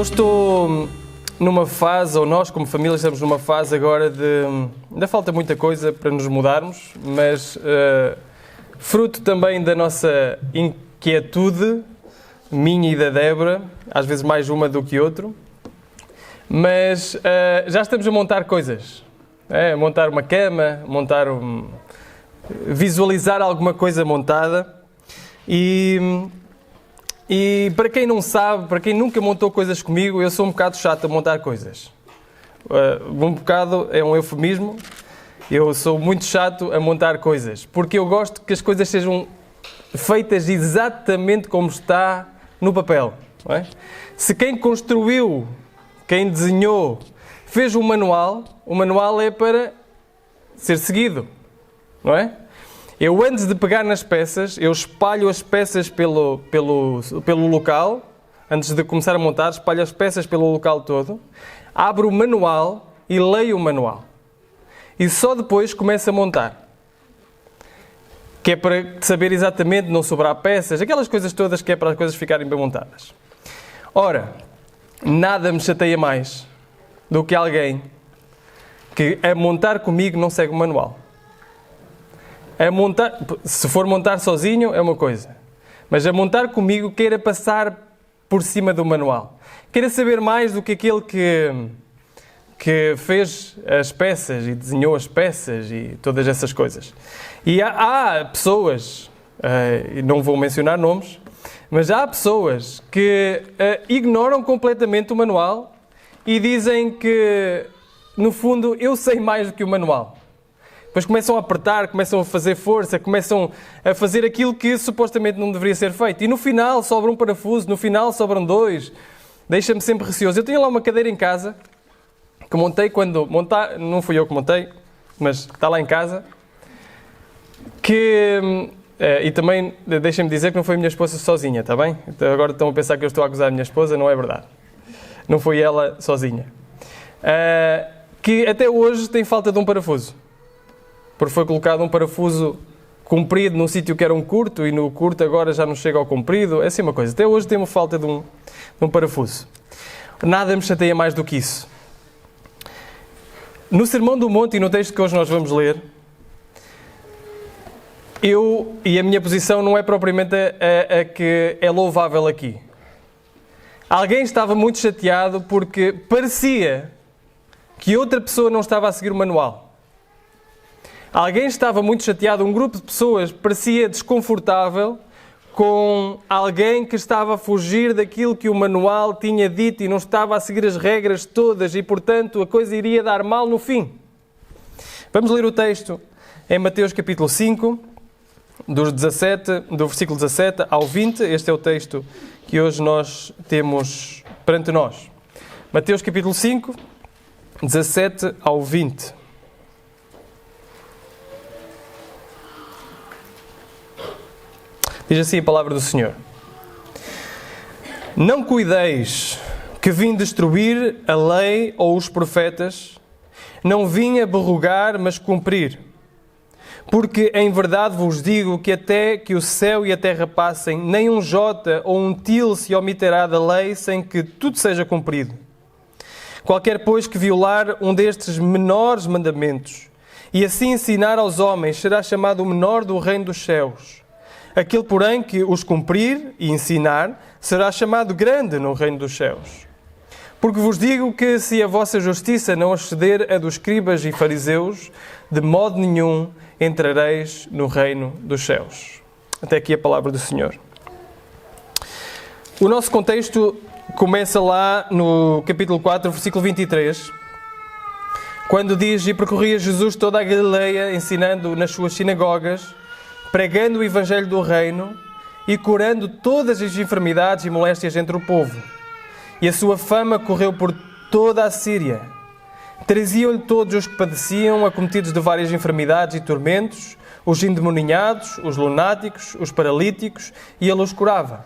Eu estou numa fase, ou nós como família estamos numa fase agora de... Ainda falta muita coisa para nos mudarmos, mas fruto também da nossa inquietude, minha e da Débora, às vezes mais uma do que outro, mas já estamos a montar coisas. Montar uma cama, visualizar alguma coisa montada. E para quem não sabe, para quem nunca montou coisas comigo, eu sou um bocado chato a montar coisas. Um bocado é um eufemismo. Eu sou muito chato a montar coisas, porque eu gosto que as coisas sejam feitas exatamente como está no papel. Não é? Se quem construiu, quem desenhou, fez um manual, o manual é para ser seguido, não é? Eu, antes de pegar nas peças, eu espalho as peças pelo local, antes de começar a montar, espalho as peças pelo local todo, abro o manual e leio o manual. E só depois começo a montar. Que é para saber exatamente, não sobrar peças, aquelas coisas todas que é para as coisas ficarem bem montadas. Ora, nada me chateia mais do que alguém que a montar comigo não segue o manual. Se for montar sozinho é uma coisa, mas a montar comigo queira passar por cima do manual. Queira saber mais do que aquele que fez as peças e desenhou as peças e todas essas coisas. E há pessoas, não vou mencionar nomes, mas há pessoas que ignoram completamente o manual e dizem que, no fundo, eu sei mais do que o manual. Depois começam a apertar, começam a fazer força, começam a fazer aquilo que supostamente não deveria ser feito. E no final sobra um parafuso, no final sobram dois. Deixa-me sempre receoso. Eu tinha lá uma cadeira em casa, que montei quando... não fui eu que montei, mas está lá em casa. E também, deixem-me dizer que não foi a minha esposa sozinha, está bem? Então, agora estão a pensar que eu estou a acusar a minha esposa, não é verdade. Não foi ela sozinha. Que até hoje tem falta de um parafuso. Porque foi colocado um parafuso comprido num sítio que era um curto e no curto agora já não chega ao comprido. É assim uma coisa. Até hoje temos falta de um parafuso. Nada me chateia mais do que isso. No Sermão do Monte e no texto que hoje nós vamos ler, a minha posição não é propriamente a que é louvável aqui. Alguém estava muito chateado porque parecia que outra pessoa não estava a seguir o manual. Alguém estava muito chateado, um grupo de pessoas parecia desconfortável com alguém que estava a fugir daquilo que o manual tinha dito e não estava a seguir as regras todas e, portanto, a coisa iria dar mal no fim. Vamos ler o texto em Mateus capítulo 5, do versículo 17 ao 20. Este é o texto que hoje nós temos perante nós. Mateus capítulo 5, 17 ao 20. Diz assim a palavra do Senhor. Não cuideis que vim destruir a lei ou os profetas, não vim aberrogar, mas cumprir. Porque em verdade vos digo que até que o céu e a terra passem, nem um jota ou um til se omitirá da lei sem que tudo seja cumprido. Qualquer, pois, que violar um destes menores mandamentos e assim ensinar aos homens será chamado o menor do reino dos céus. Aquele, porém, que os cumprir e ensinar, será chamado grande no reino dos céus. Porque vos digo que se a vossa justiça não exceder a dos escribas e fariseus, de modo nenhum entrareis no reino dos céus. Até aqui a palavra do Senhor. O nosso contexto começa lá no capítulo 4, versículo 23, quando diz: E percorria Jesus toda a Galileia, ensinando nas suas sinagogas, pregando o Evangelho do Reino e curando todas as enfermidades e moléstias entre o povo. E a sua fama correu por toda a Síria. Traziam-lhe todos os que padeciam, acometidos de várias enfermidades e tormentos, os endemoniados, os lunáticos, os paralíticos, e ele os curava.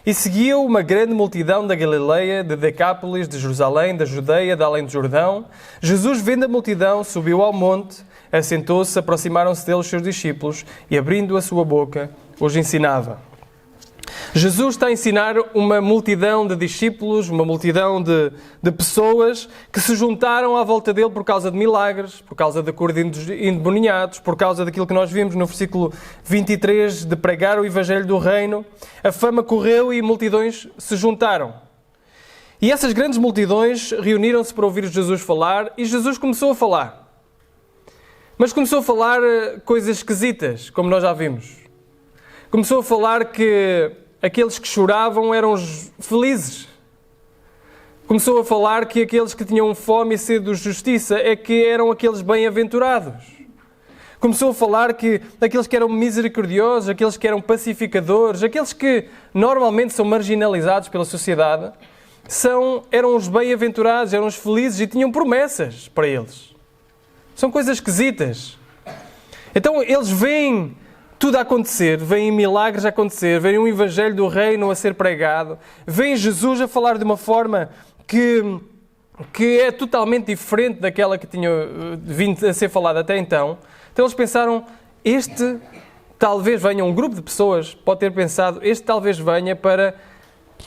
E seguiu uma grande multidão da Galileia, de Decápolis, de Jerusalém, da Judeia, de além do Jordão. Jesus, vendo a multidão, subiu ao monte, assentou-se, aproximaram-se dele os seus discípulos e, abrindo a sua boca, os ensinava. Jesus está a ensinar uma multidão de discípulos, uma multidão de pessoas que se juntaram à volta dele por causa de milagres, por causa da cura de endemoniados, por causa daquilo que nós vimos no versículo 23, de pregar o Evangelho do Reino. A fama correu e multidões se juntaram. E essas grandes multidões reuniram-se para ouvir Jesus falar e Jesus começou a falar. Mas começou a falar coisas esquisitas, como nós já vimos. Começou a falar que aqueles que choravam eram os felizes. Começou a falar que aqueles que tinham fome e sede de justiça é que eram aqueles bem-aventurados. Começou a falar que aqueles que eram misericordiosos, aqueles que eram pacificadores, aqueles que normalmente são marginalizados pela sociedade, eram os bem-aventurados, eram os felizes e tinham promessas para eles. São coisas esquisitas. Então eles veem tudo a acontecer, veem milagres a acontecer, veem o Evangelho do Reino a ser pregado, veem Jesus a falar de uma forma que é totalmente diferente daquela que tinha vindo a ser falada até então. Então eles pensaram, este talvez venha, um grupo de pessoas pode ter pensado, este talvez venha para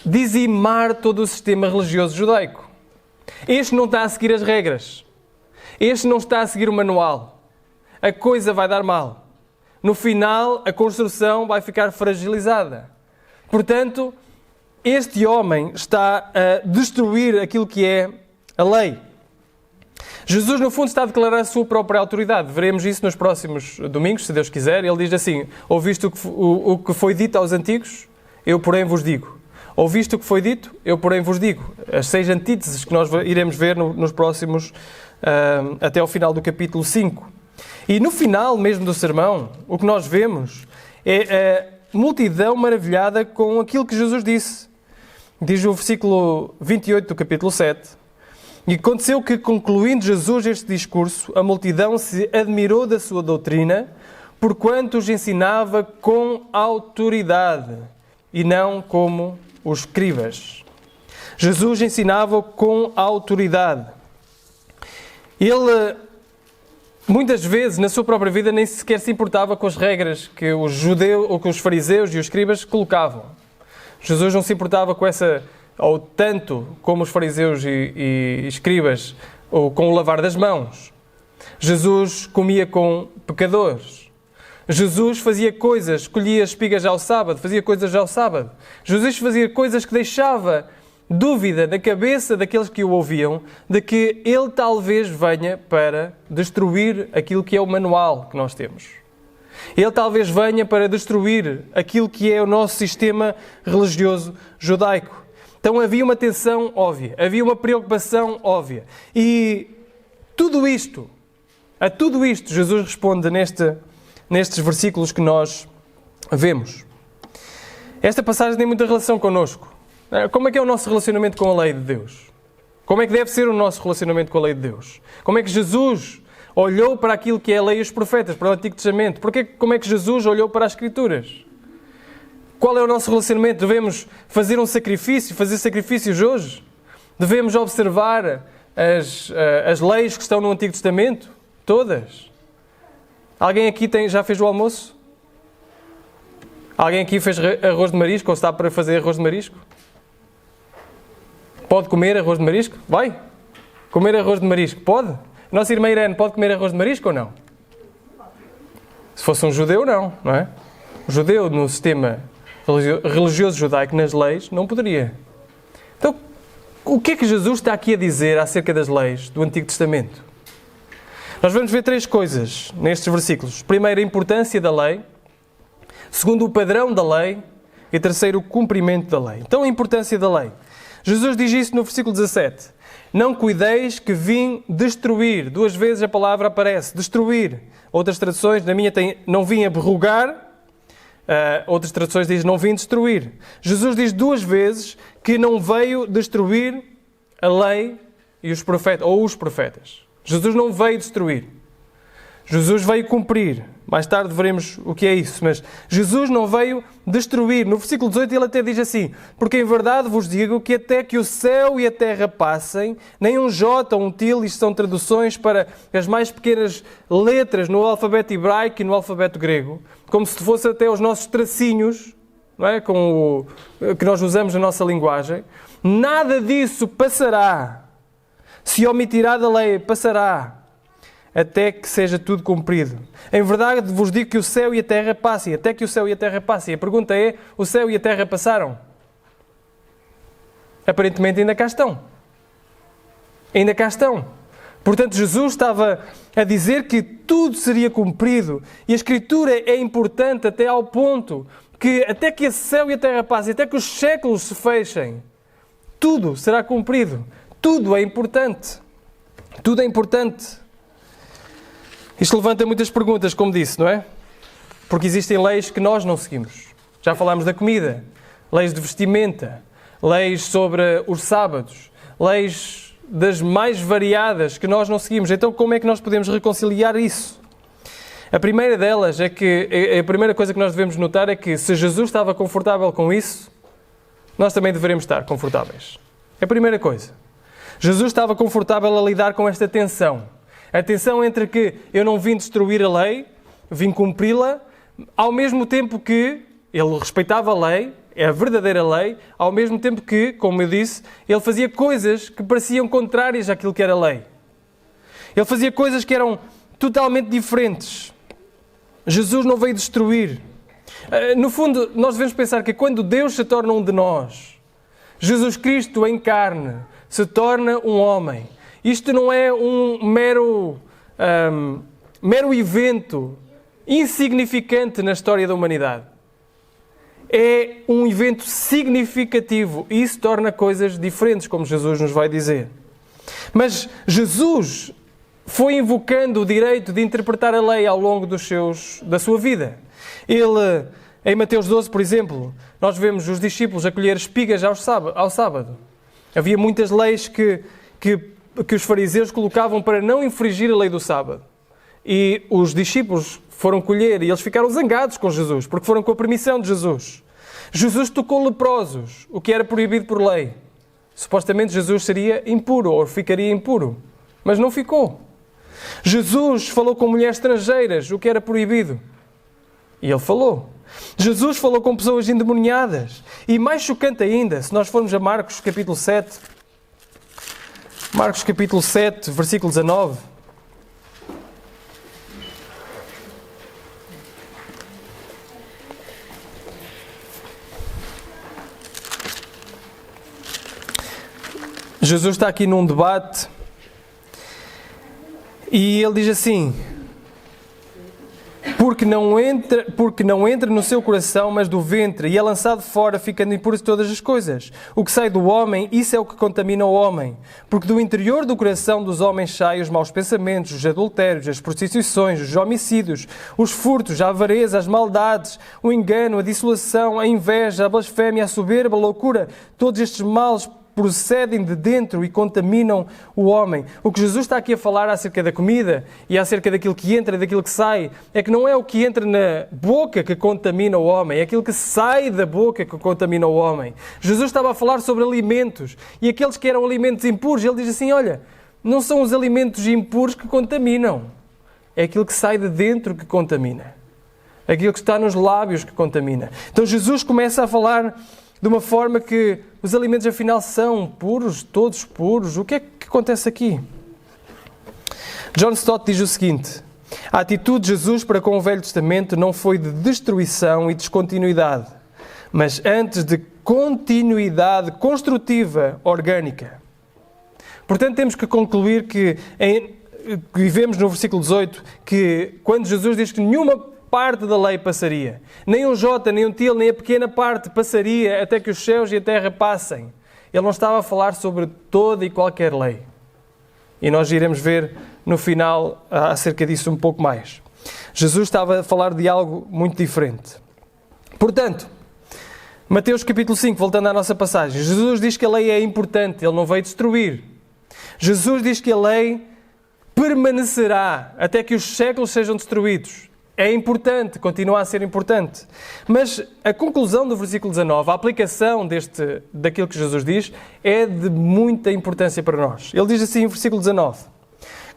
dizimar todo o sistema religioso judaico. Este não está a seguir as regras. Este não está a seguir o manual. A coisa vai dar mal. No final, a construção vai ficar fragilizada. Portanto, este homem está a destruir aquilo que é a lei. Jesus, no fundo, está a declarar a sua própria autoridade. Veremos isso nos próximos domingos, se Deus quiser. Ele diz assim, ouviste o que foi dito aos antigos? Eu, porém, vos digo. Ouviste o que foi dito? Eu, porém, vos digo. As 6 antíteses que nós iremos ver nos próximos, até ao final do capítulo 5. E no final mesmo do sermão, o que nós vemos é a multidão maravilhada com aquilo que Jesus disse. Diz o versículo 28 do capítulo 7. E aconteceu que, concluindo Jesus este discurso, a multidão se admirou da sua doutrina, porquanto os ensinava com autoridade e não como os escribas. Jesus ensinava com autoridade. Ele, muitas vezes, na sua própria vida, nem sequer se importava com as regras que os judeus, ou que os fariseus e os escribas colocavam. Jesus não se importava com essa, ou tanto como os fariseus e escribas, ou com o lavar das mãos. Jesus comia com pecadores. Jesus fazia coisas, escolhia espigas ao sábado, fazia coisas ao sábado. Jesus fazia coisas que deixava dúvida na cabeça daqueles que o ouviam de que ele talvez venha para destruir aquilo que é o manual que nós temos. Ele talvez venha para destruir aquilo que é o nosso sistema religioso judaico. Então havia uma tensão óbvia, havia uma preocupação óbvia. E a tudo isto, Jesus responde nestes versículos que nós vemos. Esta passagem tem muita relação connosco. Como é que é o nosso relacionamento com a lei de Deus? Como é que deve ser o nosso relacionamento com a lei de Deus? Como é que Jesus olhou para aquilo que é a lei e os profetas, para o Antigo Testamento? Como é que Jesus olhou para as Escrituras? Qual é o nosso relacionamento? Devemos fazer um sacrifício, fazer sacrifícios hoje? Devemos observar as leis que estão no Antigo Testamento? Todas? Alguém aqui já fez o almoço? Alguém aqui fez arroz de marisco ou está para fazer arroz de marisco? Pode comer arroz de marisco? Vai? Comer arroz de marisco? Pode? A nossa irmã Irene pode comer arroz de marisco ou não? Se fosse um judeu, não é? O judeu, no sistema religioso judaico, nas leis, não poderia. Então, o que é que Jesus está aqui a dizer acerca das leis do Antigo Testamento? Nós vamos ver 3 coisas nestes versículos. Primeiro, a importância da lei. Segundo, o padrão da lei. E terceiro, o cumprimento da lei. Então, a importância da lei. Jesus diz isso no versículo 17. Não cuideis que vim destruir. 2 vezes a palavra aparece. Destruir. Outras traduções, na minha tem não vim abrogar. Outras traduções dizem não vim destruir. Jesus diz 2 vezes que não veio destruir a lei e os profetas, ou os profetas. Jesus não veio destruir. Jesus veio cumprir. Mais tarde veremos o que é isso. Mas Jesus não veio destruir. No versículo 18 ele até diz assim: porque em verdade vos digo que até que o céu e a terra passem, nem um J ou um til, isto são traduções para as mais pequenas letras no alfabeto hebraico e no alfabeto grego, como se fosse até os nossos tracinhos, não é? Com o que nós usamos na nossa linguagem. Nada disso passará. Se omitirá da lei, passará, até que seja tudo cumprido. Em verdade vos digo que o céu e a terra passem, até que o céu e a terra passem. A pergunta é, o céu e a terra passaram? Aparentemente ainda cá estão. Ainda cá estão. Portanto, Jesus estava a dizer que tudo seria cumprido. E a Escritura é importante até ao ponto que até que o céu e a terra passem, até que os séculos se fechem, tudo será cumprido. Tudo é importante. Tudo é importante. Isto levanta muitas perguntas, como disse, não é? Porque existem leis que nós não seguimos. Já falámos da comida, leis de vestimenta, leis sobre os sábados, leis das mais variadas que nós não seguimos. Então, como é que nós podemos reconciliar isso? A primeira delas é que, a primeira coisa que nós devemos notar é que se Jesus estava confortável com isso, nós também devemos estar confortáveis. É a primeira coisa. Jesus estava confortável a lidar com esta tensão. A tensão entre que eu não vim destruir a lei, vim cumpri-la, ao mesmo tempo que ele respeitava a lei, é a verdadeira lei, ao mesmo tempo que, como eu disse, ele fazia coisas que pareciam contrárias àquilo que era lei. Ele fazia coisas que eram totalmente diferentes. Jesus não veio destruir. No fundo, nós devemos pensar que quando Deus se torna um de nós, Jesus Cristo em carne, se torna um homem. Isto não é um mero evento insignificante na história da humanidade. É um evento significativo e isso torna coisas diferentes, como Jesus nos vai dizer. Mas Jesus foi invocando o direito de interpretar a lei ao longo da sua vida. Ele, em Mateus 12, por exemplo, nós vemos os discípulos a colher espigas ao sábado. Havia muitas leis que os fariseus colocavam para não infringir a lei do sábado. E os discípulos foram colher e eles ficaram zangados com Jesus, porque foram com a permissão de Jesus. Jesus tocou leprosos, o que era proibido por lei. Supostamente Jesus seria impuro ou ficaria impuro, mas não ficou. Jesus falou com mulheres estrangeiras, o que era proibido. E ele falou. Jesus falou com pessoas endemoniadas. E mais chocante ainda, se nós formos a Marcos capítulo 7, versículo 19. Jesus está aqui num debate e ele diz assim: porque não entra no seu coração, mas do ventre, e é lançado fora, ficando impuro de todas as coisas. O que sai do homem, isso é o que contamina o homem. Porque do interior do coração dos homens saem os maus pensamentos, os adultérios, as prostituições, os homicídios, os furtos, a avareza, as maldades, o engano, a dissolução, a inveja, a blasfémia, a soberba, a loucura. Todos estes males procedem de dentro e contaminam o homem. O que Jesus está aqui a falar acerca da comida e acerca daquilo que entra e daquilo que sai, é que não é o que entra na boca que contamina o homem, é aquilo que sai da boca que contamina o homem. Jesus estava a falar sobre alimentos e aqueles que eram alimentos impuros, ele diz assim, olha, não são os alimentos impuros que contaminam, é aquilo que sai de dentro que contamina. Aquilo que está nos lábios que contamina. Então Jesus começa a falar de uma forma que os alimentos afinal são puros, todos puros. O que é que acontece aqui? John Stott diz o seguinte: a atitude de Jesus para com o Velho Testamento não foi de destruição e descontinuidade, mas antes de continuidade construtiva, orgânica. Portanto, temos que concluir que vivemos no versículo 18, que quando Jesus diz que nenhuma parte da lei passaria. Nem um jota, nem um til, nem a pequena parte passaria até que os céus e a terra passem. Ele não estava a falar sobre toda e qualquer lei. E nós iremos ver no final acerca disso um pouco mais. Jesus estava a falar de algo muito diferente. Portanto, Mateus capítulo 5, voltando à nossa passagem, Jesus diz que a lei é importante, ele não veio destruir. Jesus diz que a lei permanecerá até que os séculos sejam destruídos. É importante, continua a ser importante. Mas a conclusão do versículo 19, a aplicação daquilo que Jesus diz, é de muita importância para nós. Ele diz assim, versículo 19: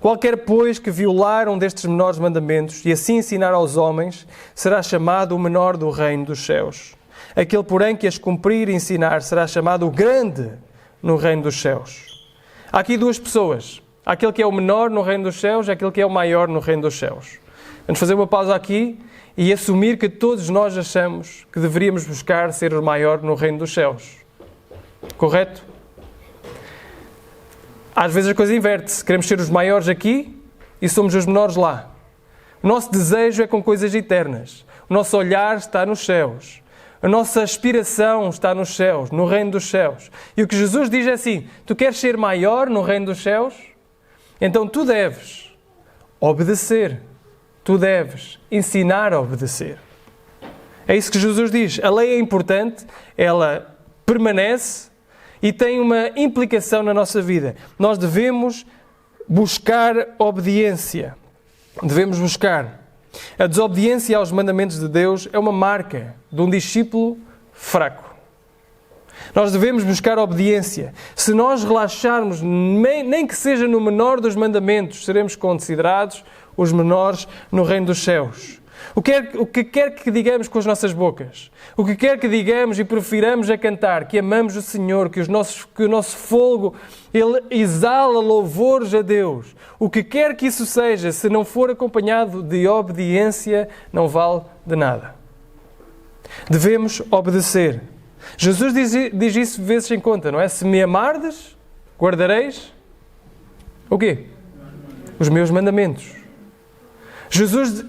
qualquer, pois, que violar um destes menores mandamentos e assim ensinar aos homens, será chamado o menor do reino dos céus. Aquele, porém, que as cumprir e ensinar será chamado o grande no reino dos céus. Há aqui duas pessoas. Há aquele que é o menor no reino dos céus e aquele que é o maior no reino dos céus. Vamos fazer uma pausa aqui e assumir que todos nós achamos que deveríamos buscar ser o maior no reino dos céus. Correto? Às vezes a coisa inverte-se. Queremos ser os maiores aqui e somos os menores lá. O nosso desejo é com coisas eternas. O nosso olhar está nos céus. A nossa aspiração está nos céus, no reino dos céus. E o que Jesus diz é assim: tu queres ser maior no reino dos céus? Então tu deves obedecer. Tu deves ensinar a obedecer. É isso que Jesus diz. A lei é importante, ela permanece e tem uma implicação na nossa vida. Nós devemos buscar obediência. Devemos buscar. A desobediência aos mandamentos de Deus é uma marca de um discípulo fraco. Nós devemos buscar obediência. Se nós relaxarmos, nem que seja no menor dos mandamentos, seremos considerados os menores no reino dos céus. O que quer que digamos com as nossas bocas, o que quer que digamos e prefiramos a cantar, que amamos o Senhor, que o nosso fogo ele exala louvores a Deus, o que quer que isso seja, se não for acompanhado de obediência, não vale de nada. Devemos obedecer. Jesus diz isso vezes em conta, não é? Se me amardes, guardareis o quê? Os meus mandamentos. Jesus,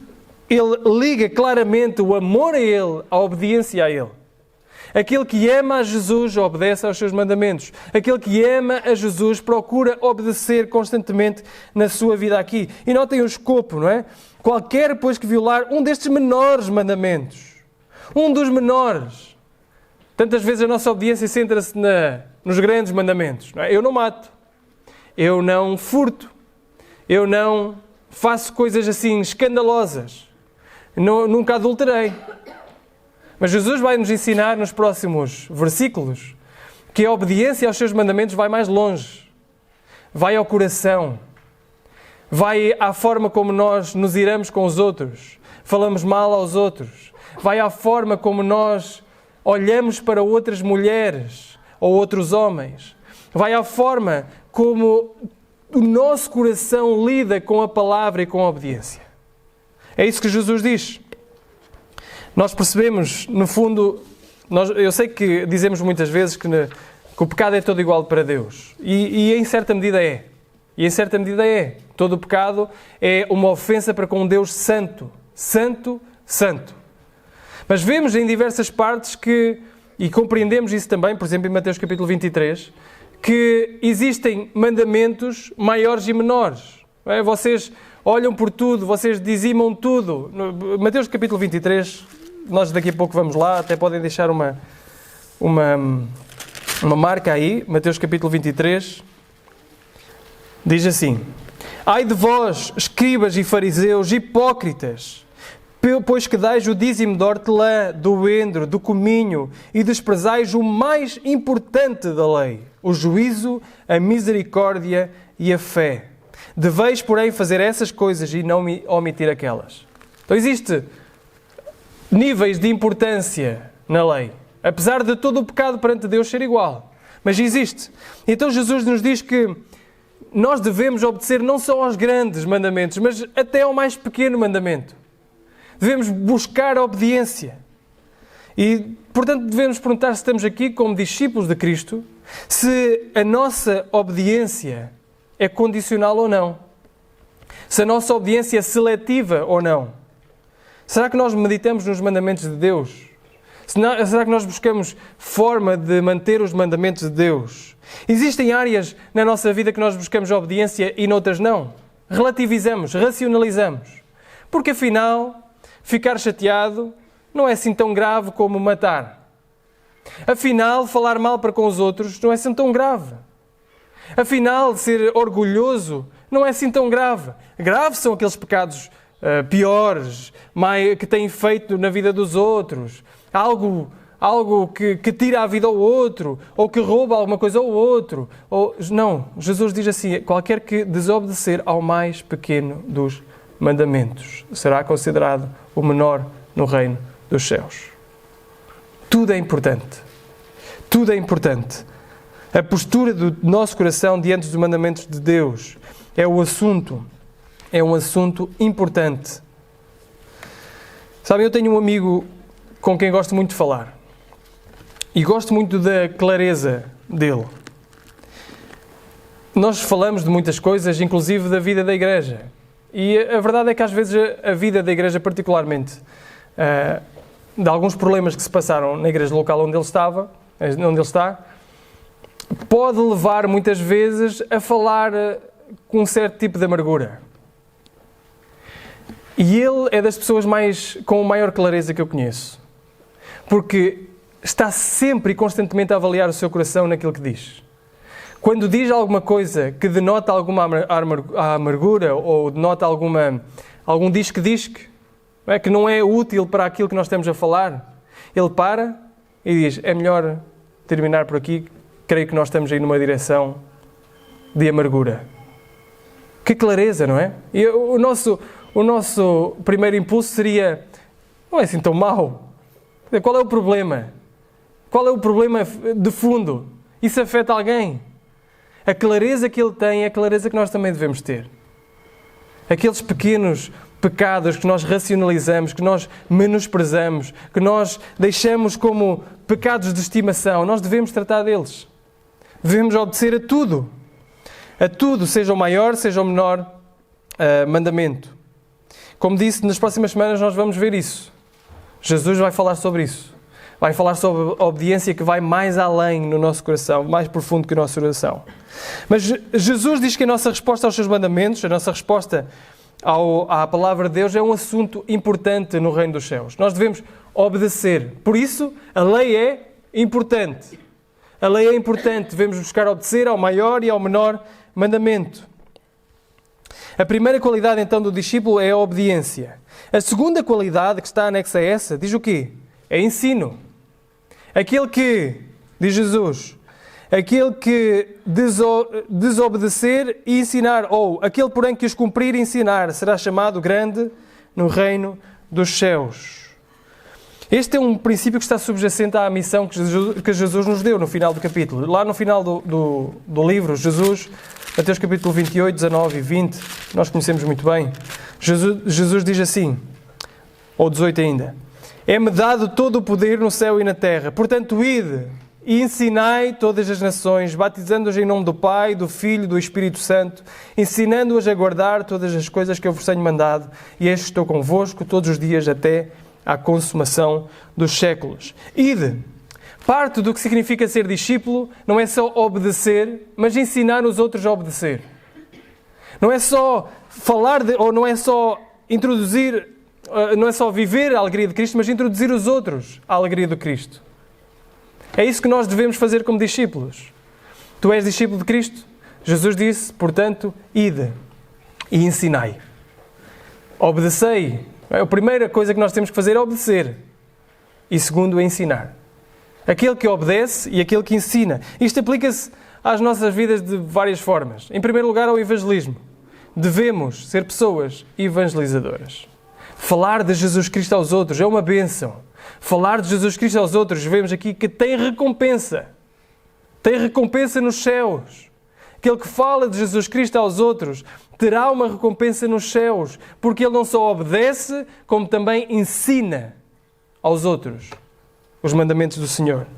ele liga claramente o amor a Ele, a obediência a Ele. Aquele que ama a Jesus obedece aos seus mandamentos. Aquele que ama a Jesus procura obedecer constantemente na sua vida aqui. E notem o escopo, não é? Qualquer, pois, que violar um destes menores mandamentos, um dos menores. Tantas vezes a nossa obediência centra-se nos grandes mandamentos. Não é? Eu não mato. Eu não furto. Eu não faço coisas assim escandalosas. Nunca adulterei. Mas Jesus vai nos ensinar nos próximos versículos que a obediência aos seus mandamentos vai mais longe. Vai ao coração. Vai à forma como nós nos iramos com os outros. Falamos mal aos outros. Vai à forma como nós olhamos para outras mulheres ou outros homens. Vai à forma como o nosso coração lida com a palavra e com a obediência. É isso que Jesus diz. Nós percebemos, no fundo, eu sei que dizemos muitas vezes que o pecado é todo igual para Deus. E em certa medida é. E em certa medida é. Todo o pecado é uma ofensa para com um Deus santo. Santo, santo. Mas vemos em diversas partes e compreendemos isso também, por exemplo, em Mateus capítulo 23, que existem mandamentos maiores e menores. Não é? Vocês olham por tudo, vocês dizimam tudo. Mateus capítulo 23, nós daqui a pouco vamos lá, até podem deixar uma marca aí. Mateus capítulo 23, diz assim: ai de vós, escribas e fariseus, hipócritas, pois que dais o dízimo de hortelã, do endro, do cominho e desprezais o mais importante da lei, o juízo, a misericórdia e a fé. Deveis, porém, fazer essas coisas e não omitir aquelas. Então existe níveis de importância na lei, apesar de todo o pecado perante Deus ser igual. Mas existe. Então Jesus nos diz que nós devemos obedecer não só aos grandes mandamentos, mas até ao mais pequeno mandamento. Devemos buscar a obediência. E, portanto, devemos perguntar se estamos aqui como discípulos de Cristo, se a nossa obediência é condicional ou não. Se a nossa obediência é seletiva ou não. Será que nós meditamos nos mandamentos de Deus? Será que nós buscamos forma de manter os mandamentos de Deus? Existem áreas na nossa vida que nós buscamos obediência e noutras não? Relativizamos, racionalizamos. Porque afinal, ficar chateado não é assim tão grave como matar. Afinal, falar mal para com os outros não é assim tão grave. Afinal, ser orgulhoso não é assim tão grave. Graves são aqueles pecados piores, que têm feito na vida dos outros. Algo que tira a vida ao outro, ou que rouba alguma coisa ao outro. Não, Jesus diz assim: qualquer que desobedecer ao mais pequeno dos mandamentos será considerado o menor no reino dos céus. Tudo é importante. Tudo é importante. A postura do nosso coração diante dos mandamentos de Deus é um assunto importante. Sabem, eu tenho um amigo com quem gosto muito de falar. E gosto muito da clareza dele. Nós falamos de muitas coisas, inclusive da vida da igreja. E a verdade é que às vezes a vida da igreja, particularmente, de alguns problemas que se passaram na igreja local onde ele está, pode levar muitas vezes a falar com um certo tipo de amargura. E ele é das pessoas com maior clareza que eu conheço. Porque está sempre e constantemente a avaliar o seu coração naquilo que diz. Quando diz alguma coisa que denota alguma amargura ou denota algum disque, que não é útil para aquilo que nós estamos a falar, ele para e diz, é melhor terminar por aqui, creio que nós estamos aí numa direção de amargura. Que clareza, não é? E o nosso primeiro impulso seria, não é assim tão mau. Qual é o problema? Qual é o problema de fundo? Isso afeta alguém? A clareza que ele tem é a clareza que nós também devemos ter. Aqueles pequenos pecados que nós racionalizamos, que nós menosprezamos, que nós deixamos como pecados de estimação, nós devemos tratar deles. Devemos obedecer a tudo. A tudo, seja o maior, seja o menor mandamento. Como disse, nas próximas semanas nós vamos ver isso. Jesus vai falar sobre isso. Vai falar sobre a obediência que vai mais além no nosso coração, mais profundo que o nosso coração. Mas Jesus diz que a nossa resposta aos seus mandamentos, a nossa resposta à palavra de Deus é um assunto importante no reino dos céus. Nós devemos obedecer. Por isso, a lei é importante. A lei é importante. Devemos buscar obedecer ao maior e ao menor mandamento. A primeira qualidade, então, do discípulo é a obediência. A segunda qualidade, que está anexa a essa, diz o quê? É ensino. Aquele que, diz Jesus, aquele que desobedecer e ensinar, ou aquele, porém, que os cumprir e ensinar, será chamado grande no reino dos céus. Este é um princípio que está subjacente à missão que Jesus nos deu no final do capítulo. Lá no final do livro, Jesus, Mateus capítulo 28, 19 e 20, nós conhecemos muito bem, Jesus diz assim, ou 18 ainda, é-me dado todo o poder no céu e na terra, portanto ide e ensinai todas as nações, batizando-os em nome do Pai, do Filho e do Espírito Santo, ensinando-os a guardar todas as coisas que eu vos tenho mandado, e eis que estou convosco todos os dias até à consumação dos séculos. Ide. Parte do que significa ser discípulo não é só obedecer, mas ensinar os outros a obedecer. Não é só falar ou não é só introduzir, não é só viver a alegria de Cristo, mas introduzir os outros à alegria do Cristo. É isso que nós devemos fazer como discípulos. Tu és discípulo de Cristo? Jesus disse, portanto, ide e ensinai. Obedecei. A primeira coisa que nós temos que fazer é obedecer. E segundo, é ensinar. Aquele que obedece e aquele que ensina. Isto aplica-se às nossas vidas de várias formas. Em primeiro lugar, ao evangelismo. Devemos ser pessoas evangelizadoras. Falar de Jesus Cristo aos outros é uma bênção. Falar de Jesus Cristo aos outros, vemos aqui que tem recompensa. Tem recompensa nos céus. Aquele que fala de Jesus Cristo aos outros terá uma recompensa nos céus, porque ele não só obedece, como também ensina aos outros os mandamentos do Senhor.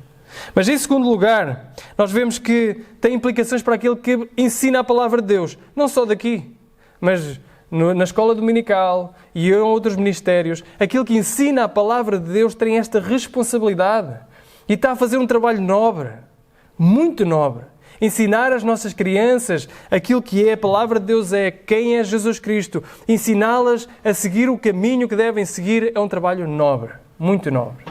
Mas em segundo lugar, nós vemos que tem implicações para aquele que ensina a palavra de Deus. Não só daqui, mas na escola dominical e em outros ministérios. Aquele que ensina a palavra de Deus tem esta responsabilidade. E está a fazer um trabalho nobre, muito nobre. Ensinar às nossas crianças aquilo que é a palavra de Deus, é quem é Jesus Cristo. Ensiná-las a seguir o caminho que devem seguir é um trabalho nobre, muito nobre.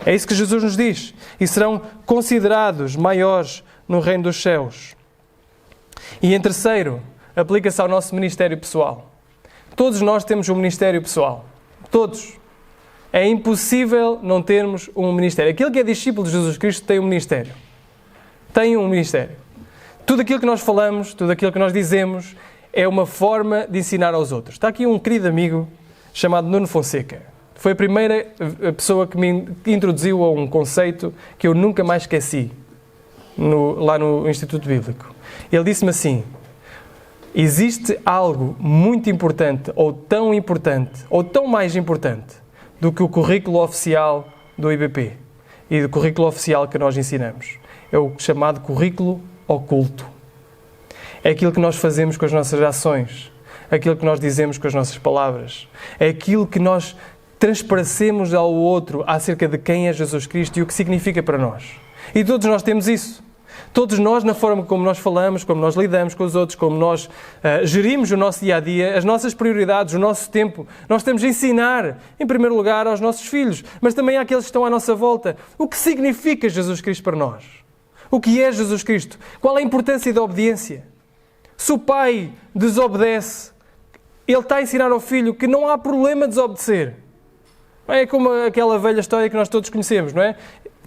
É isso que Jesus nos diz. E serão considerados maiores no reino dos céus. E em terceiro, aplica-se ao nosso ministério pessoal. Todos nós temos um ministério pessoal. Todos. É impossível não termos um ministério. Aquele que é discípulo de Jesus Cristo tem um ministério. Tem um ministério. Tudo aquilo que nós falamos, tudo aquilo que nós dizemos, é uma forma de ensinar aos outros. Está aqui um querido amigo chamado Nuno Fonseca. Foi a primeira pessoa que me introduziu a um conceito que eu nunca mais esqueci, lá no Instituto Bíblico. Ele disse-me assim: existe algo muito importante, ou tão mais importante, do que o currículo oficial do IBP e do currículo oficial que nós ensinamos. É o chamado currículo oculto. É aquilo que nós fazemos com as nossas ações, aquilo que nós dizemos com as nossas palavras, é aquilo que nós transparecemos ao outro acerca de quem é Jesus Cristo e o que significa para nós. E todos nós temos isso. Todos nós, na forma como nós falamos, como nós lidamos com os outros, como nós gerimos o nosso dia-a-dia, as nossas prioridades, o nosso tempo, nós temos de ensinar, em primeiro lugar, aos nossos filhos, mas também àqueles que estão à nossa volta, o que significa Jesus Cristo para nós. O que é Jesus Cristo? Qual é a importância da obediência? Se o pai desobedece, ele está a ensinar ao filho que não há problema de desobedecer. É como aquela velha história que nós todos conhecemos, não é?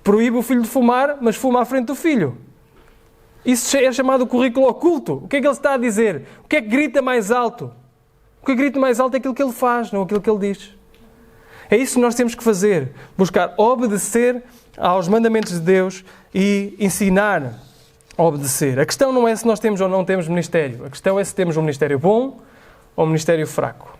Proíbe o filho de fumar, mas fuma à frente do filho. Isso é chamado currículo oculto. O que é que ele está a dizer? O que é que grita mais alto? O que grita mais alto é aquilo que ele faz, não aquilo que ele diz. É isso que nós temos que fazer. Buscar obedecer aos mandamentos de Deus e ensinar a obedecer. A questão não é se nós temos ou não temos ministério. A questão é se temos um ministério bom ou um ministério fraco.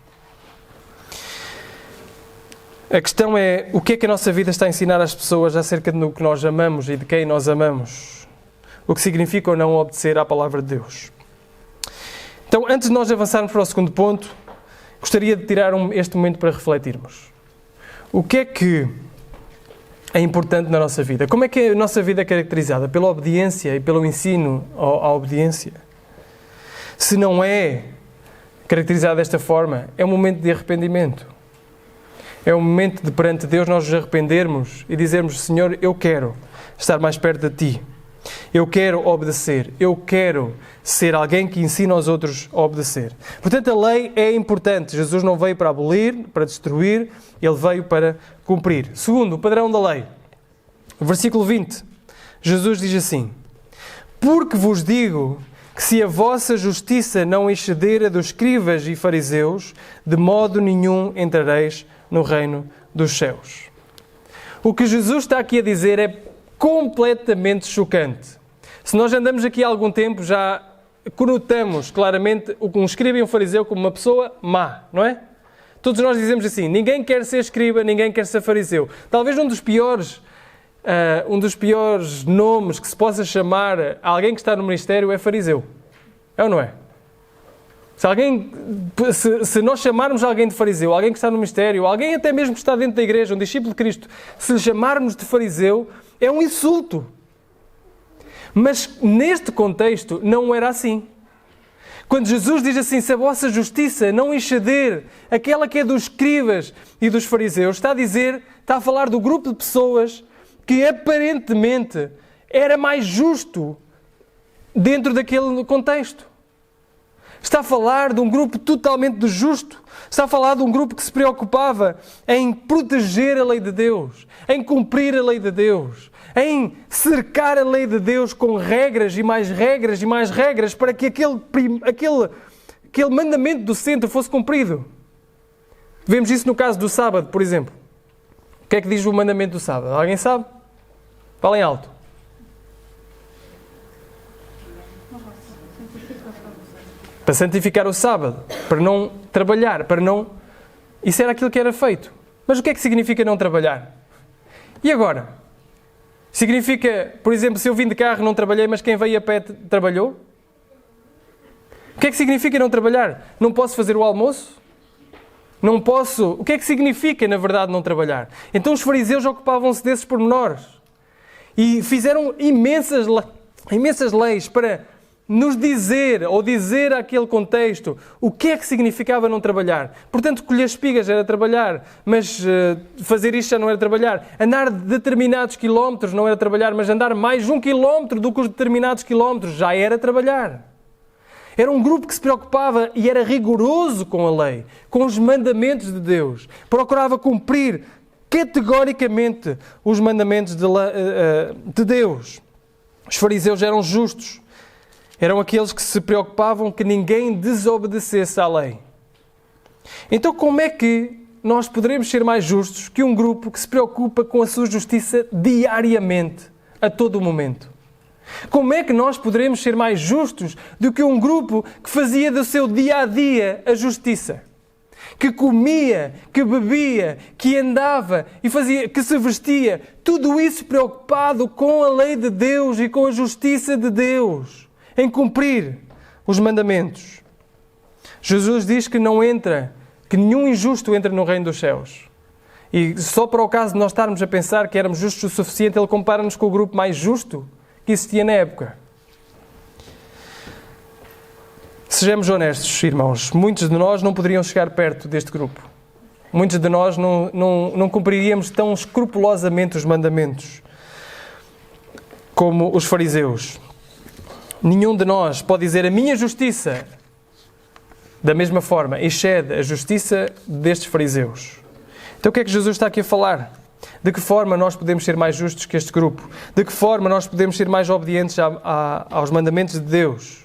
A questão é o que é que a nossa vida está a ensinar às pessoas acerca do que nós amamos e de quem nós amamos. O que significa ou não obedecer à palavra de Deus. Então, antes de nós avançarmos para o segundo ponto, gostaria de tirar este momento para refletirmos. O que é importante na nossa vida? Como é que a nossa vida é caracterizada? Pela obediência e pelo ensino à obediência? Se não é caracterizada desta forma, é um momento de arrependimento. É um momento de, perante Deus, nós nos arrependermos e dizermos: Senhor, eu quero estar mais perto de Ti. Eu quero obedecer. Eu quero ser alguém que ensina aos outros a obedecer. Portanto, a lei é importante. Jesus não veio para abolir, para destruir. Ele veio para cumprir. Segundo, o padrão da lei. Versículo 20. Jesus diz assim: porque vos digo que se a vossa justiça não exceder a dos escribas e fariseus, de modo nenhum entrareis no reino dos céus. O que Jesus está aqui a dizer é completamente chocante. Se nós andamos aqui há algum tempo, já conotamos claramente um escriba e um fariseu como uma pessoa má, não é? Todos nós dizemos assim: ninguém quer ser escriba, ninguém quer ser fariseu. Talvez um dos piores nomes que se possa chamar a alguém que está no ministério é fariseu. É ou não é? Se nós chamarmos alguém de fariseu, alguém que está no ministério, alguém até mesmo que está dentro da igreja, um discípulo de Cristo, se lhe chamarmos de fariseu, é um insulto. Mas neste contexto não era assim. Quando Jesus diz assim: se a vossa justiça não exceder aquela que é dos escribas e dos fariseus, está a falar do grupo de pessoas que aparentemente era mais justo dentro daquele contexto. Está a falar de um grupo totalmente justo. Está a falar de um grupo que se preocupava em proteger a lei de Deus, em cumprir a lei de Deus, em cercar a lei de Deus com regras e mais regras e mais regras para que aquele mandamento do centro fosse cumprido. Vemos isso no caso do sábado, por exemplo. O que é que diz o mandamento do sábado? Alguém sabe? Falem alto. Para santificar o sábado, para não trabalhar, para não... Isso era aquilo que era feito. Mas o que é que significa não trabalhar? E agora? Significa, por exemplo, se eu vim de carro não trabalhei, mas quem veio a pé trabalhou? O que é que significa não trabalhar? Não posso fazer o almoço? Não posso... O que é que significa, na verdade, não trabalhar? Então os fariseus ocupavam-se desses pormenores. E fizeram imensas leis para nos dizer, ou dizer àquele contexto, o que é que significava não trabalhar. Portanto, colher espigas era trabalhar, mas fazer isto já não era trabalhar. Andar determinados quilómetros não era trabalhar, mas andar mais 1 quilómetro do que os determinados quilómetros já era trabalhar. Era um grupo que se preocupava e era rigoroso com a lei, com os mandamentos de Deus. Procurava cumprir categoricamente os mandamentos de Deus. Os fariseus eram justos. Eram aqueles que se preocupavam que ninguém desobedecesse à lei. Então, como é que nós poderemos ser mais justos que um grupo que se preocupa com a sua justiça diariamente, a todo o momento? Como é que nós poderemos ser mais justos do que um grupo que fazia do seu dia-a-dia a justiça? Que comia, que bebia, que andava e fazia, que se vestia, tudo isso preocupado com a lei de Deus e com a justiça de Deus, em cumprir os mandamentos. Jesus diz que que nenhum injusto entra no reino dos céus. E só para o caso de nós estarmos a pensar que éramos justos o suficiente, ele compara-nos com o grupo mais justo que existia na época. Sejamos honestos, irmãos, muitos de nós não poderiam chegar perto deste grupo. Muitos de nós não cumpriríamos tão escrupulosamente os mandamentos como os fariseus. Nenhum de nós pode dizer a minha justiça, da mesma forma, excede a justiça destes fariseus. Então o que é que Jesus está aqui a falar? De que forma nós podemos ser mais justos que este grupo? De que forma nós podemos ser mais obedientes aos mandamentos de Deus?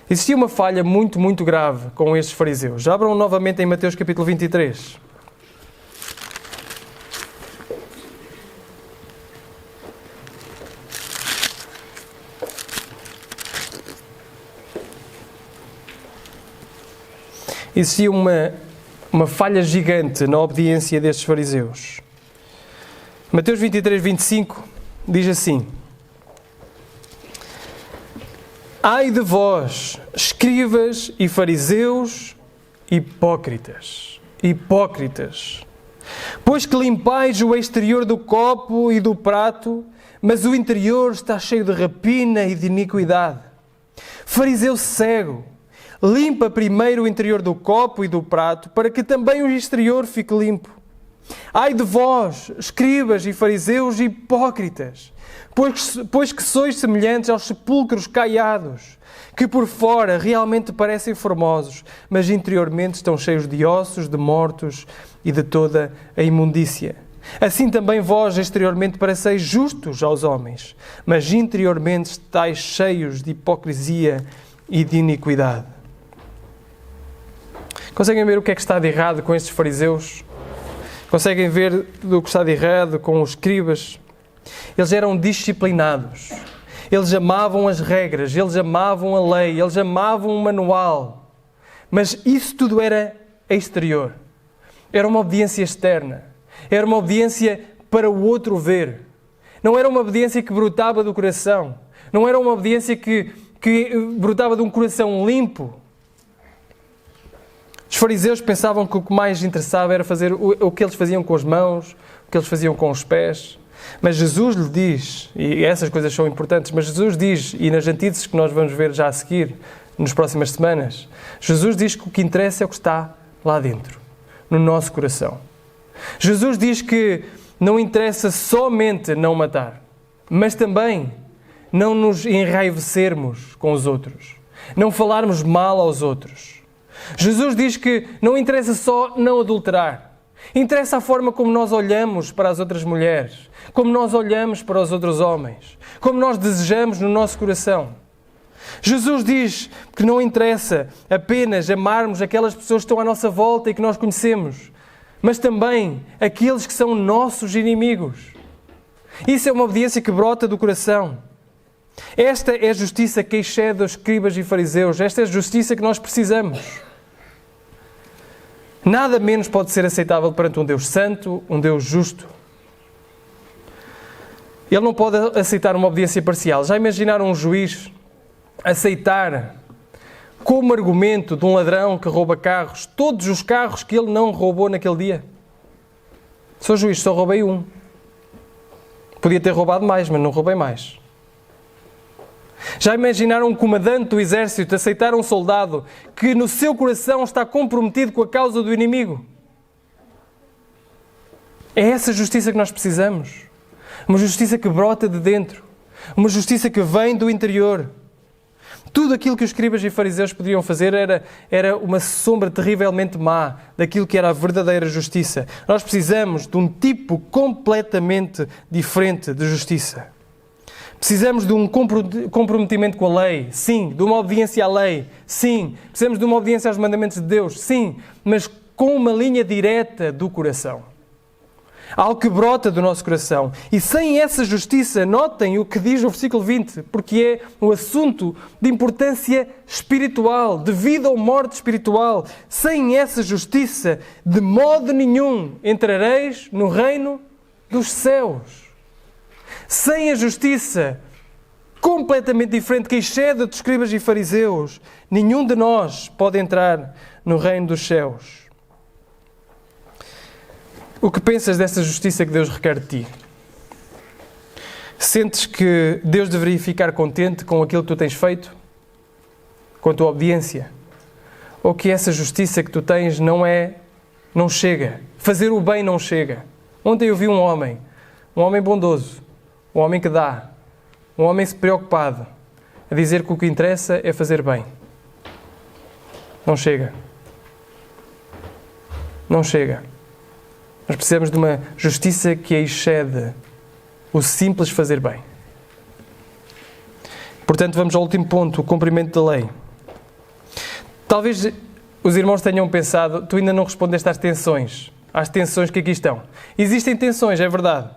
Existia uma falha muito, muito grave com estes fariseus. Abram novamente em Mateus capítulo 23. Existia uma falha gigante na obediência destes fariseus. Mateus 23, 25 diz assim: Ai de vós, escribas e fariseus, hipócritas, pois que limpais o exterior do copo e do prato, mas o interior está cheio de rapina e de iniquidade. Fariseu cego, limpa primeiro o interior do copo e do prato, para que também o exterior fique limpo. Ai de vós, escribas e fariseus hipócritas, pois que sois semelhantes aos sepulcros caiados, que por fora realmente parecem formosos, mas interiormente estão cheios de ossos, de mortos e de toda a imundícia. Assim também vós exteriormente pareceis justos aos homens, mas interiormente estáis cheios de hipocrisia e de iniquidade. Conseguem ver o que é que está de errado com estes fariseus? Conseguem ver o que está de errado com os escribas? Eles eram disciplinados. Eles amavam as regras, eles amavam a lei, eles amavam o manual. Mas isso tudo era exterior. Era uma obediência externa. Era uma obediência para o outro ver. Não era uma obediência que brotava do coração. Não era uma obediência que brotava de um coração limpo. Os fariseus pensavam que o que mais interessava era fazer o que eles faziam com as mãos, o que eles faziam com os pés. Mas Jesus lhe diz, e essas coisas são importantes, mas Jesus diz, e nas antíteses que nós vamos ver já a seguir, nas próximas semanas, Jesus diz que o que interessa é o que está lá dentro, no nosso coração. Jesus diz que não interessa somente não matar, mas também não nos enraivecermos com os outros, não falarmos mal aos outros. Jesus diz que não interessa só não adulterar. Interessa a forma como nós olhamos para as outras mulheres, como nós olhamos para os outros homens, como nós desejamos no nosso coração. Jesus diz que não interessa apenas amarmos aquelas pessoas que estão à nossa volta e que nós conhecemos, mas também aqueles que são nossos inimigos. Isso é uma obediência que brota do coração. Esta é a justiça que excede os escribas e fariseus. Esta é a justiça que nós precisamos. Nada menos pode ser aceitável perante um Deus santo, um Deus justo. Ele não pode aceitar uma obediência parcial. Já imaginaram um juiz aceitar como argumento de um ladrão que rouba carros, todos os carros que ele não roubou naquele dia? Sou juiz, só roubei um. Podia ter roubado mais, mas não roubei mais. Já imaginaram um comandante do exército aceitar um soldado que no seu coração está comprometido com a causa do inimigo? É essa justiça que nós precisamos. Uma justiça que brota de dentro. Uma justiça que vem do interior. Tudo aquilo que os escribas e fariseus podiam fazer era uma sombra terrivelmente má daquilo que era a verdadeira justiça. Nós precisamos de um tipo completamente diferente de justiça. Precisamos de um comprometimento com a lei, sim. De uma obediência à lei, sim. Precisamos de uma obediência aos mandamentos de Deus, sim. Mas com uma linha direta do coração. Algo que brota do nosso coração. E sem essa justiça, notem o que diz o versículo 20, porque é um assunto de importância espiritual, de vida ou morte espiritual. Sem essa justiça, de modo nenhum entrareis no reino dos céus. Sem a justiça, completamente diferente, que excede dos escribas e fariseus, nenhum de nós pode entrar no reino dos céus. O que pensas dessa justiça que Deus requer de ti? Sentes que Deus deveria ficar contente com aquilo que tu tens feito? Com a tua obediência? Ou que essa justiça que tu tens não chega? Fazer o bem não chega. Ontem eu vi um homem bondoso, um homem que dá, um homem preocupado, a dizer que o que interessa é fazer bem. Não chega. Não chega. Nós precisamos de uma justiça que excede o simples fazer bem. Portanto, vamos ao último ponto, o cumprimento da lei. Talvez os irmãos tenham pensado, tu ainda não respondeste às tensões que aqui estão. Existem tensões, é verdade.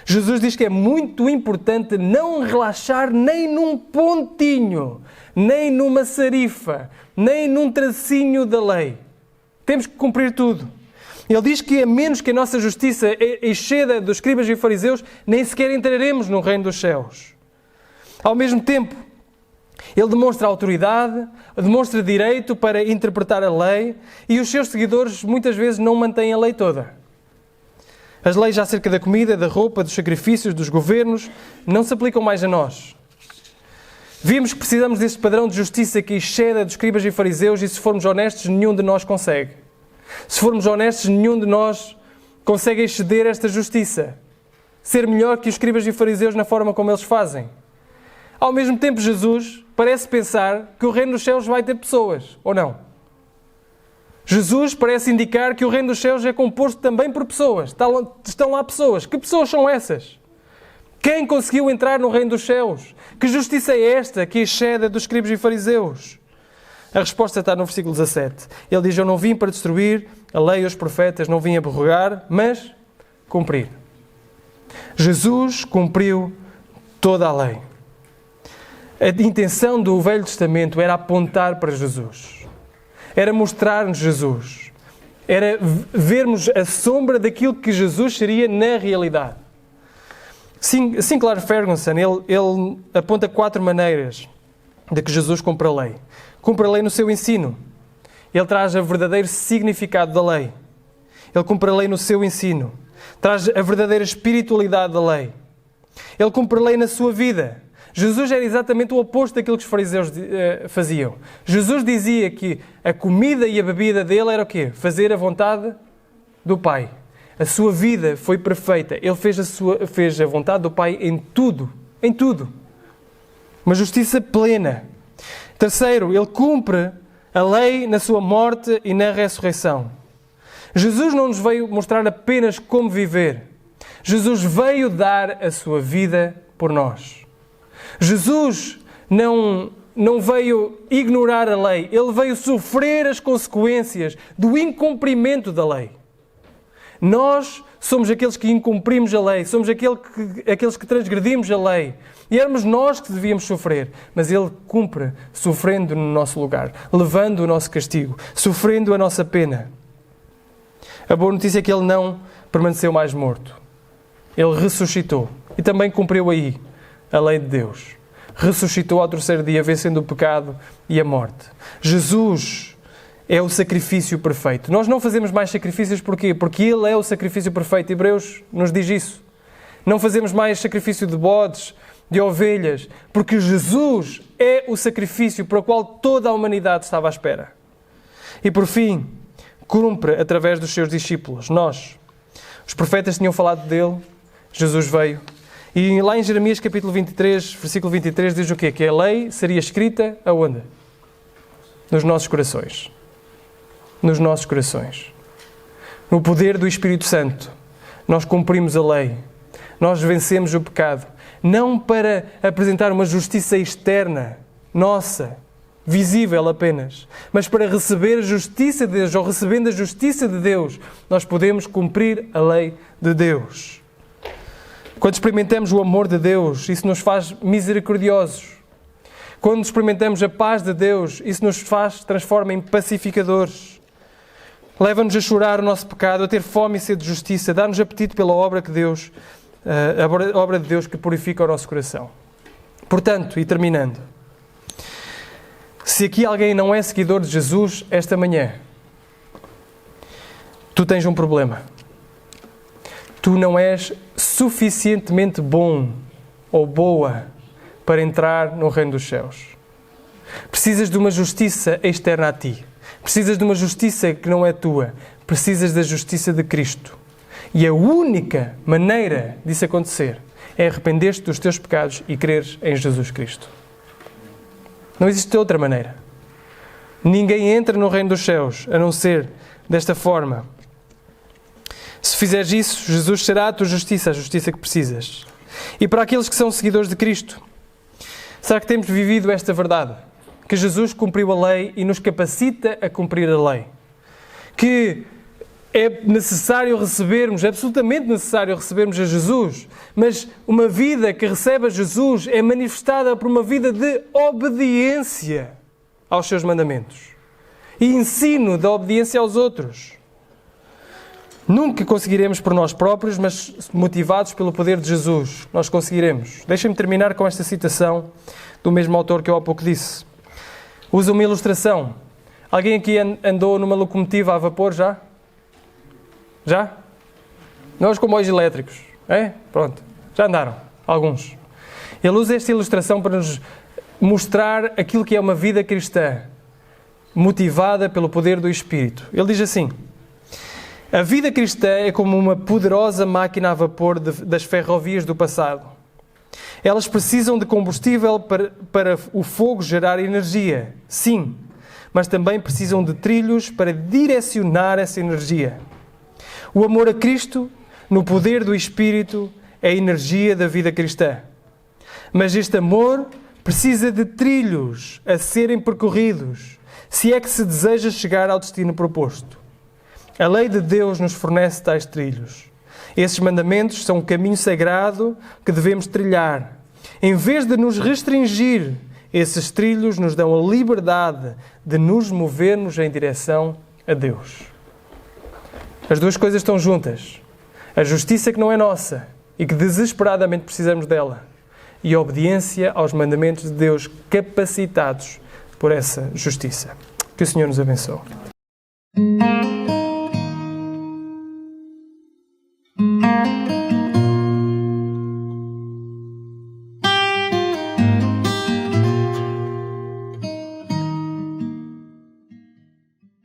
Jesus diz que é muito importante não relaxar nem num pontinho, nem numa sarifa, nem num tracinho da lei. Temos que cumprir tudo. Ele diz que a menos que a nossa justiça exceda dos escribas e fariseus, nem sequer entraremos no reino dos céus. Ao mesmo tempo, ele demonstra autoridade, demonstra direito para interpretar a lei e os seus seguidores muitas vezes não mantêm a lei toda. As leis acerca da comida, da roupa, dos sacrifícios, dos governos, não se aplicam mais a nós. Vimos que precisamos deste padrão de justiça que exceda dos escribas e fariseus e, se formos honestos, nenhum de nós consegue. Se formos honestos, nenhum de nós consegue exceder esta justiça. Ser melhor que os escribas e fariseus na forma como eles fazem. Ao mesmo tempo, Jesus parece pensar que o reino dos céus vai ter pessoas, ou não? Jesus parece indicar que o reino dos céus é composto também por pessoas. Estão lá pessoas. Que pessoas são essas? Quem conseguiu entrar no reino dos céus? Que justiça é esta que excede dos escribas e fariseus? A resposta está no versículo 17. Ele diz, eu não vim para destruir a lei e os profetas, não vim abrogar, mas cumprir. Jesus cumpriu toda a lei. A intenção do Velho Testamento era apontar para Jesus. Era mostrar-nos Jesus. Era vermos a sombra daquilo que Jesus seria na realidade. Sinclair Ferguson, ele aponta 4 maneiras de que Jesus cumpre a lei. Cumpre a lei no seu ensino. Ele traz o verdadeiro significado da lei. Ele cumpre a lei no seu ensino. Traz a verdadeira espiritualidade da lei. Ele cumpre a lei na sua vida. Jesus era exatamente o oposto daquilo que os fariseus faziam. Jesus dizia que a comida e a bebida dele era o quê? Fazer a vontade do Pai. A sua vida foi perfeita. Ele fez a vontade do Pai em tudo. Em tudo. Uma justiça plena. Terceiro, ele cumpre a lei na sua morte e na ressurreição. Jesus não nos veio mostrar apenas como viver. Jesus veio dar a sua vida por nós. Jesus não veio ignorar a lei. Ele veio sofrer as consequências do incumprimento da lei. Nós somos aqueles que incumprimos a lei, somos aqueles que transgredimos a lei. E éramos nós que devíamos sofrer, mas Ele cumpre sofrendo no nosso lugar, levando o nosso castigo, sofrendo a nossa pena. A boa notícia é que Ele não permaneceu mais morto. Ele ressuscitou e também cumpriu aí a lei de Deus. Ressuscitou ao terceiro dia, vencendo o pecado e a morte. Jesus é o sacrifício perfeito. Nós não fazemos mais sacrifícios porquê? Porque Ele é o sacrifício perfeito. Hebreus nos diz isso. Não fazemos mais sacrifício de bodes, de ovelhas, porque Jesus é o sacrifício para o qual toda a humanidade estava à espera. E por fim, cumpre através dos seus discípulos, nós. Os profetas tinham falado dele, Jesus veio. E lá em Jeremias capítulo 23, versículo 23, diz o quê? Que a lei seria escrita aonde? Nos nossos corações. Nos nossos corações. No poder do Espírito Santo, nós cumprimos a lei. Nós vencemos o pecado. Não para apresentar uma justiça externa, nossa, visível apenas, mas para receber a justiça de Deus, ou recebendo a justiça de Deus, nós podemos cumprir a lei de Deus. Quando experimentamos o amor de Deus, isso nos faz misericordiosos. Quando experimentamos a paz de Deus, isso nos transforma em pacificadores. Leva-nos a chorar o nosso pecado, a ter fome e sede de justiça, dá-nos apetite pela obra de Deus, a obra de Deus que purifica o nosso coração. Portanto, e terminando, se aqui alguém não é seguidor de Jesus esta manhã, tu tens um problema. Tu não és suficientemente bom ou boa para entrar no reino dos céus. Precisas de uma justiça externa a ti. Precisas de uma justiça que não é tua. Precisas da justiça de Cristo. E a única maneira disso acontecer é arrepender-te dos teus pecados e creres em Jesus Cristo. Não existe outra maneira. Ninguém entra no reino dos céus a não ser desta forma. Se fizeres isso, Jesus será a tua justiça, a justiça que precisas. E para aqueles que são seguidores de Cristo, será que temos vivido esta verdade? Que Jesus cumpriu a lei e nos capacita a cumprir a lei. Que é necessário recebermos, é absolutamente necessário recebermos a Jesus, mas uma vida que recebe a Jesus é manifestada por uma vida de obediência aos seus mandamentos e ensino da obediência aos outros. Nunca conseguiremos por nós próprios, mas motivados pelo poder de Jesus, nós conseguiremos. Deixem-me terminar com esta citação do mesmo autor que eu há pouco disse. Usa uma ilustração. Alguém aqui andou numa locomotiva a vapor já? Já? Não os comboios elétricos. É? Pronto. Já andaram. Alguns. Ele usa esta ilustração para nos mostrar aquilo que é uma vida cristã, motivada pelo poder do Espírito. Ele diz assim: a vida cristã é como uma poderosa máquina a vapor das ferrovias do passado. Elas precisam de combustível para o fogo gerar energia, sim, mas também precisam de trilhos para direcionar essa energia. O amor a Cristo, no poder do Espírito, é a energia da vida cristã. Mas este amor precisa de trilhos a serem percorridos, se é que se deseja chegar ao destino proposto. A lei de Deus nos fornece tais trilhos. Esses mandamentos são um caminho sagrado que devemos trilhar. Em vez de nos restringir, esses trilhos nos dão a liberdade de nos movermos em direção a Deus. As duas coisas estão juntas. A justiça que não é nossa e que desesperadamente precisamos dela. E a obediência aos mandamentos de Deus capacitados por essa justiça. Que o Senhor nos abençoe.